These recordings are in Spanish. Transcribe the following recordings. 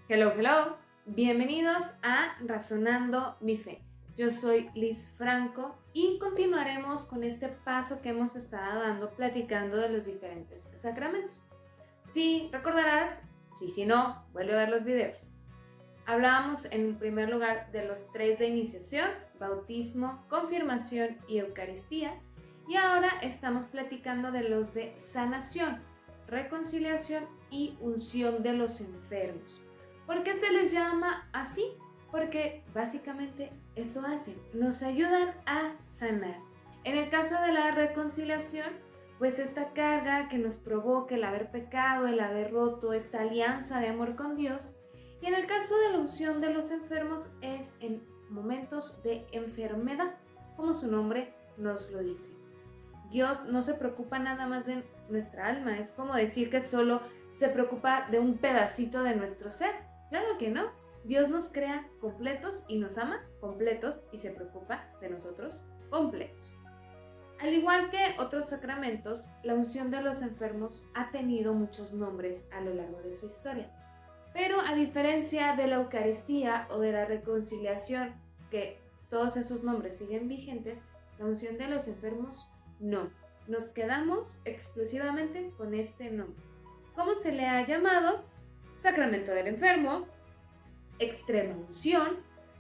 Hello, hello. Bienvenidos a Razonando mi Fe. Yo soy Liz Franco y continuaremos con este paso que hemos estado dando platicando de los diferentes sacramentos. Si recordarás, si no, vuelve a ver los videos. Hablábamos en primer lugar de los 3 de iniciación, bautismo, confirmación y Eucaristía. Y ahora estamos platicando de los de sanación, reconciliación y unción de los enfermos. ¿Por qué se les llama así? Porque básicamente eso hacen, nos ayudan a sanar. En el caso de la reconciliación, pues esta carga que nos provoca el haber pecado, el haber roto esta alianza de amor con Dios. Y en el caso de la unción de los enfermos es en momentos de enfermedad, como su nombre nos lo dice. Dios no se preocupa nada más de nuestra alma, es como decir que solo se preocupa de un pedacito de nuestro ser. Claro que no, Dios nos crea completos y nos ama completos y se preocupa de nosotros completos. Al igual que otros sacramentos, la unción de los enfermos ha tenido muchos nombres a lo largo de su historia. Pero a diferencia de la Eucaristía o de la reconciliación, que todos esos nombres siguen vigentes, la unción de los enfermos no. Nos quedamos exclusivamente con este nombre. ¿Cómo se le ha llamado? Sacramento del enfermo, extrema unción,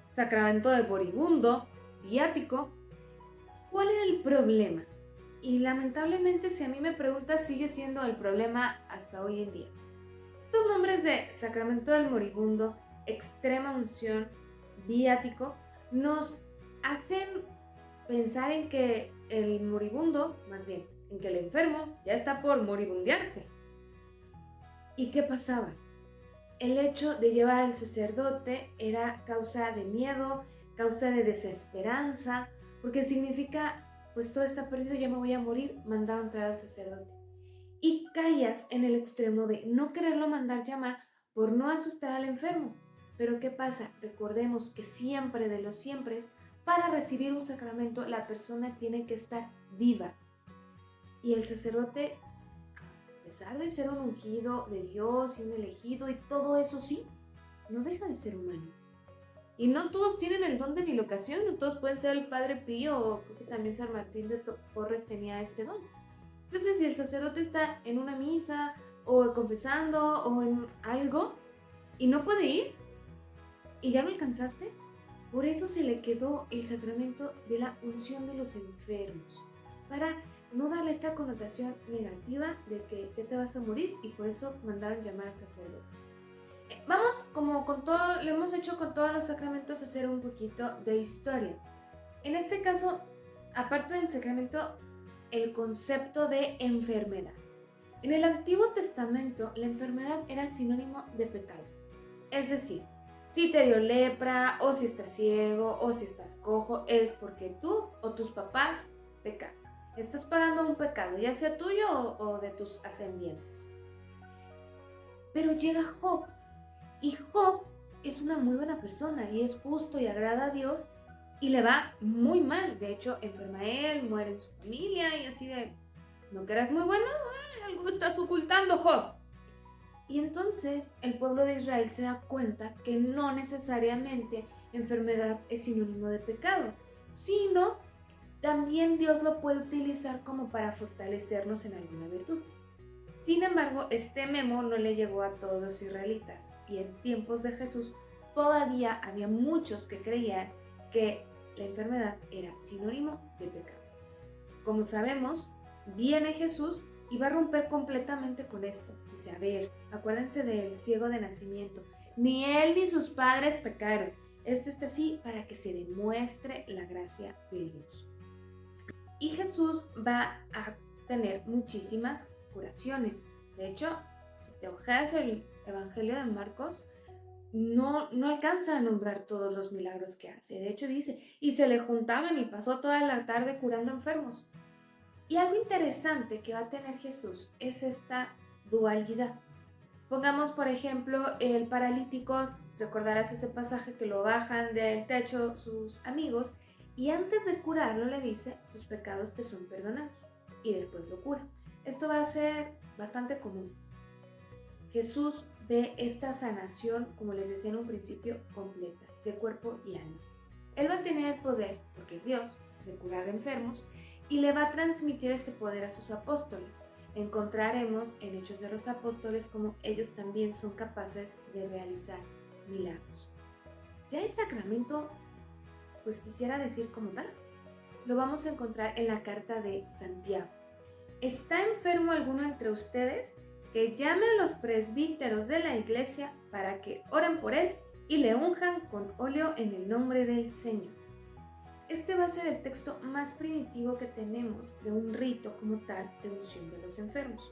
sacramento de moribundo, viático. ¿Cuál era el problema? Y lamentablemente, si a mí me preguntas, sigue siendo el problema hasta hoy en día. Estos nombres de sacramento del moribundo, extrema unción, viático, nos hacen pensar en que el moribundo, más bien, en que el enfermo ya está por moribundearse. ¿Y qué pasaba? El hecho de llevar al sacerdote era causa de miedo, causa de desesperanza, porque significa, pues todo está perdido, ya me voy a morir, mandaba a entrar al sacerdote. Y caías en el extremo de no quererlo mandar llamar por no asustar al enfermo. Pero ¿qué pasa? Recordemos que siempre de los siempre, para recibir un sacramento, la persona tiene que estar viva. Y el sacerdote, a pesar de ser un ungido de Dios y un elegido y todo eso sí, no deja de ser humano. Y no todos tienen el don de bilocación, no todos pueden ser el Padre Pío, o creo que también San Martín de Porres tenía este don. Entonces, si el sacerdote está en una misa, o confesando, o en algo, y no puede ir, y ya no alcanzaste, por eso se le quedó el sacramento de la unción de los enfermos, para no darle esta connotación negativa de que ya te vas a morir, y por eso mandaron llamar al sacerdote. Vamos, como con todo, lo hemos hecho con todos los sacramentos, a hacer un poquito de historia. En este caso, aparte del sacramento, el concepto de enfermedad. En el Antiguo Testamento, la enfermedad era sinónimo de pecado. Es decir, si te dio lepra, o si estás ciego, o si estás cojo, es porque tú o tus papás pecaron. Estás pagando un pecado, ya sea tuyo o de tus ascendientes. Pero llega Job, y Job es una muy buena persona, y es justo y agrada a Dios, y le va muy mal. De hecho, enferma él, muere en su familia, y así de, ¿no que eras muy bueno? Algo estás ocultando, Job. Y entonces el pueblo de Israel se da cuenta que no necesariamente enfermedad es sinónimo de pecado, sino también Dios lo puede utilizar como para fortalecernos en alguna virtud. Sin embargo, este memo no le llegó a todos los israelitas, y en tiempos de Jesús todavía había muchos que creían que la enfermedad era sinónimo de pecado. Como sabemos, viene Jesús y va a romper completamente con esto. Dice, a ver, acuérdense del ciego de nacimiento. Ni él ni sus padres pecaron. Esto está así para que se demuestre la gracia de Dios. Y Jesús va a tener muchísimas curaciones. De hecho, si te ojeas el Evangelio de Marcos, no alcanza a nombrar todos los milagros que hace. De hecho dice, y se le juntaban y pasó toda la tarde curando enfermos. Y algo interesante que va a tener Jesús es esta dualidad. Pongamos, por ejemplo, el paralítico, recordarás ese pasaje que lo bajan del techo sus amigos, y antes de curarlo le dice, tus pecados te son perdonados, y después lo cura. Esto va a ser bastante común. Jesús ve esta sanación, como les decía en un principio, completa, de cuerpo y alma. Él va a tener el poder, porque es Dios, de curar enfermos, y le va a transmitir este poder a sus apóstoles. Encontraremos en Hechos de los Apóstoles como ellos también son capaces de realizar milagros. Ya el sacramento, pues quisiera decir como tal, lo vamos a encontrar en la carta de Santiago. ¿Está enfermo alguno entre ustedes? Que llame a los presbíteros de la iglesia para que oren por él y le unjan con óleo en el nombre del Señor. Este va a ser el texto más primitivo que tenemos de un rito como tal de unción de los enfermos.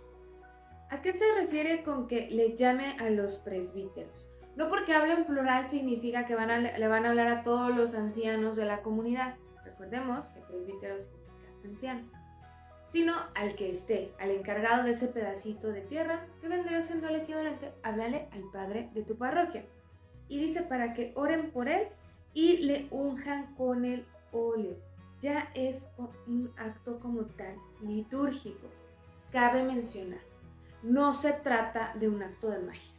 ¿A qué se refiere con que le llame a los presbíteros? No porque hable en plural significa que le van a hablar a todos los ancianos de la comunidad. Recordemos que presbítero significa anciano. Sino al que esté, al encargado de ese pedacito de tierra, que vendría siendo el equivalente, háblale al padre de tu parroquia. Y dice para que oren por él y le unjan con el óleo. Ya es un acto como tal litúrgico. Cabe mencionar, no se trata de un acto de magia.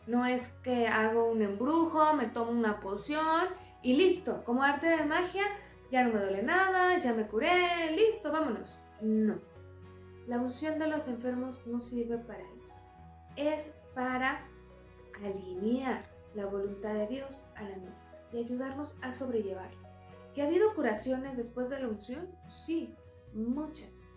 No es que hago un embrujo, me tomo una poción y listo. Como arte de magia, ya no me duele nada, ya me curé, listo, vámonos. No. La unción de los enfermos no sirve para eso. Es para alinear la voluntad de Dios a la nuestra y ayudarnos a sobrellevarla. ¿Que ha habido curaciones después de la unción? Sí, muchas.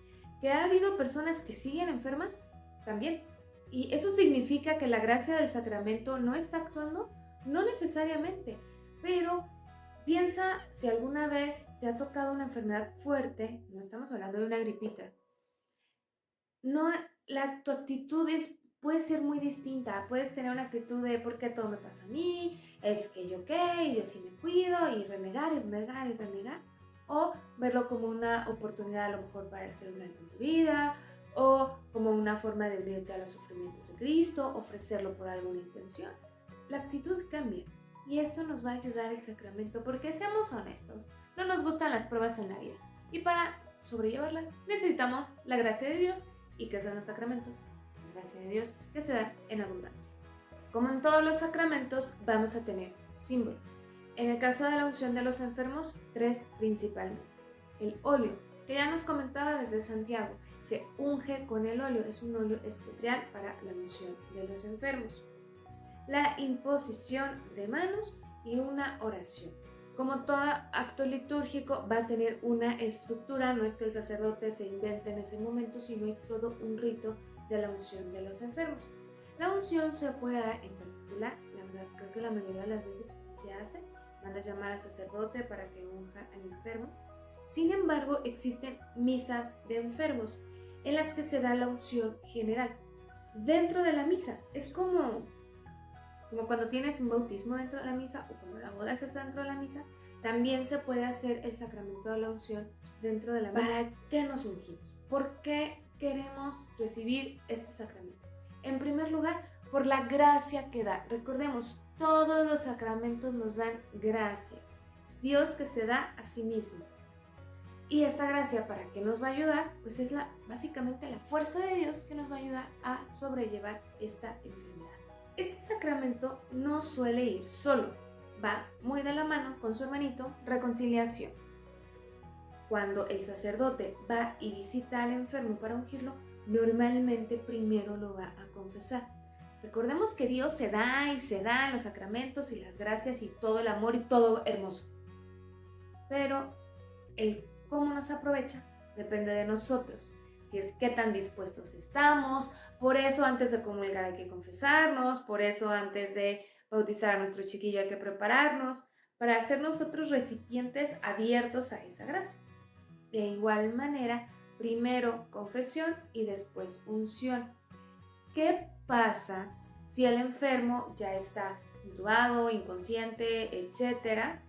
¿Que ha habido personas que siguen enfermas? También. ¿Y eso significa que la gracia del sacramento no está actuando? No necesariamente, pero piensa si alguna vez te ha tocado una enfermedad fuerte, no estamos hablando de una gripita. No, tu actitud puede ser muy distinta. Puedes tener una actitud de ¿por qué todo me pasa a mí? Es que yo qué, y yo sí me cuido, y renegar, y renegar, y renegar. O verlo como una oportunidad a lo mejor para hacer una en tu vida, o como una forma de unirte a los sufrimientos de Cristo, ofrecerlo por alguna intención. La actitud cambia. Y esto nos va a ayudar el sacramento porque, seamos honestos, no nos gustan las pruebas en la vida. Y para sobrellevarlas necesitamos la gracia de Dios. ¿Y qué son los sacramentos? La gracia de Dios que se da en abundancia. Como en todos los sacramentos, vamos a tener símbolos. En el caso de la unción de los enfermos, 3 principalmente. El óleo, que ya nos comentaba desde Santiago, se unge con el óleo, es un óleo especial para la unción de los enfermos. La imposición de manos y una oración. Como todo acto litúrgico va a tener una estructura, no es que el sacerdote se invente en ese momento, sino hay todo un rito de la unción de los enfermos. La unción se puede dar en particular, la verdad creo que la mayoría de las veces así se hace, manda llamar al sacerdote para que unja al enfermo. Sin embargo, existen misas de enfermos en las que se da la unción general. Dentro de la misa, es como cuando tienes un bautismo dentro de la misa o como la boda se hace dentro de la misa, también se puede hacer el sacramento de la unción dentro de la misa. ¿Para qué nos ungimos? ¿Por qué queremos recibir este sacramento? En primer lugar, por la gracia que da. Recordemos, todos los sacramentos nos dan gracias. Dios que se da a sí mismo. Y esta gracia, ¿para qué nos va a ayudar? Pues es básicamente la fuerza de Dios que nos va a ayudar a sobrellevar esta enfermedad. Este sacramento no suele ir solo, va muy de la mano con su hermanito, reconciliación. Cuando el sacerdote va y visita al enfermo para ungirlo, normalmente primero lo va a confesar. Recordemos que Dios se da y se da los sacramentos y las gracias y todo el amor y todo hermoso. Pero el cómo nos aprovecha depende de nosotros. Si es qué tan dispuestos estamos, por eso antes de comulgar hay que confesarnos, por eso antes de bautizar a nuestro chiquillo hay que prepararnos, para ser nosotros recipientes abiertos a esa gracia. De igual manera, primero confesión y después unción. ¿Qué pasa si el enfermo ya está intubado, inconsciente, etcétera?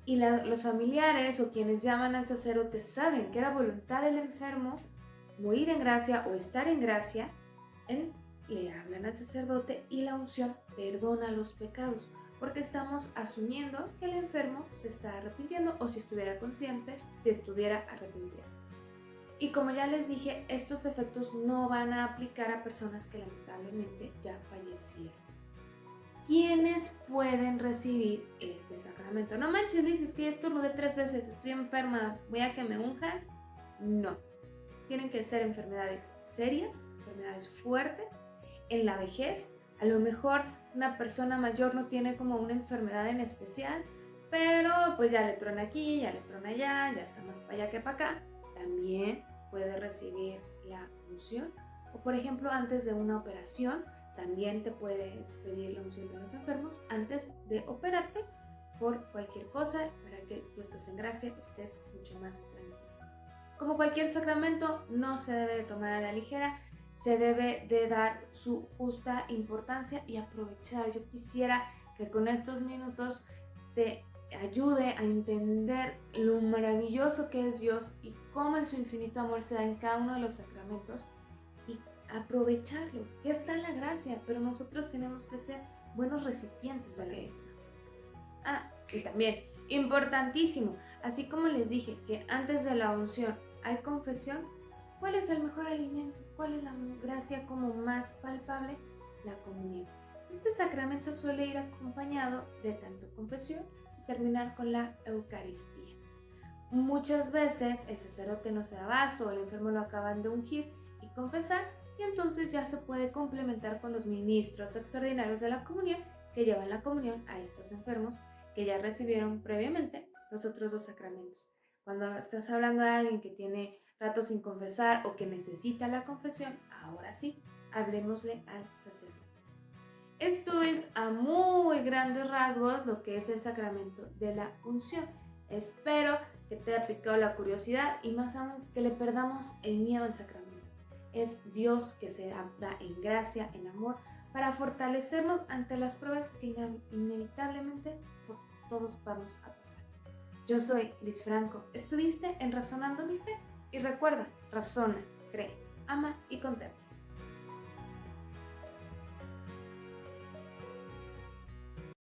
Y los familiares o quienes llaman al sacerdote saben que era voluntad del enfermo morir en gracia o estar en gracia, le hablan al sacerdote y la unción perdona los pecados, porque estamos asumiendo que el enfermo se está arrepintiendo o si estuviera consciente, si estuviera arrepintiendo. Y como ya les dije, estos efectos no van a aplicar a personas que lamentablemente ya fallecieron. ¿Quiénes pueden recibir este sacramento? No manches, Liz, es que estornudé 3 veces, estoy enferma, voy a que me unjan. No. Tienen que ser enfermedades serias, enfermedades fuertes, en la vejez. A lo mejor una persona mayor no tiene como una enfermedad en especial, pero pues ya le trona aquí, ya le trona allá, ya está más para allá que para acá. También puede recibir la unción. O por ejemplo, antes de una operación, también te puedes pedir la unción de los enfermos antes de operarte por cualquier cosa para que tú estés en gracia, estés mucho más tranquilo. Como cualquier sacramento, no se debe de tomar a la ligera, se debe de dar su justa importancia y aprovechar. Yo quisiera que con estos minutos te ayude a entender lo maravilloso que es Dios y cómo en su infinito amor se da en cada uno de los sacramentos y aprovecharlos. Ya está la gracia, pero nosotros tenemos que ser buenos recipientes de la misma. Y también, importantísimo, así como les dije que antes de la unción hay confesión, ¿cuál es el mejor alimento? ¿Cuál es la gracia como más palpable? La comunión. Este sacramento suele ir acompañado de tanto confesión y terminar con la Eucaristía. Muchas veces el sacerdote no se da abasto o el enfermo lo acaban de ungir y confesar, y entonces ya se puede complementar con los ministros extraordinarios de la comunión que llevan la comunión a estos enfermos que ya recibieron previamente los otros 2 sacramentos. Cuando estás hablando de alguien que tiene rato sin confesar o que necesita la confesión, ahora sí, hablemosle al sacerdote. Esto es a muy grandes rasgos lo que es el sacramento de la unción. Espero que te haya picado la curiosidad y más aún que le perdamos el miedo al sacramento. Es Dios que se da en gracia, en amor, para fortalecernos ante las pruebas que inevitablemente todos vamos a pasar. Yo soy Liz Franco, estuviste en Razonando mi Fe y recuerda, razona, cree, ama y contempla.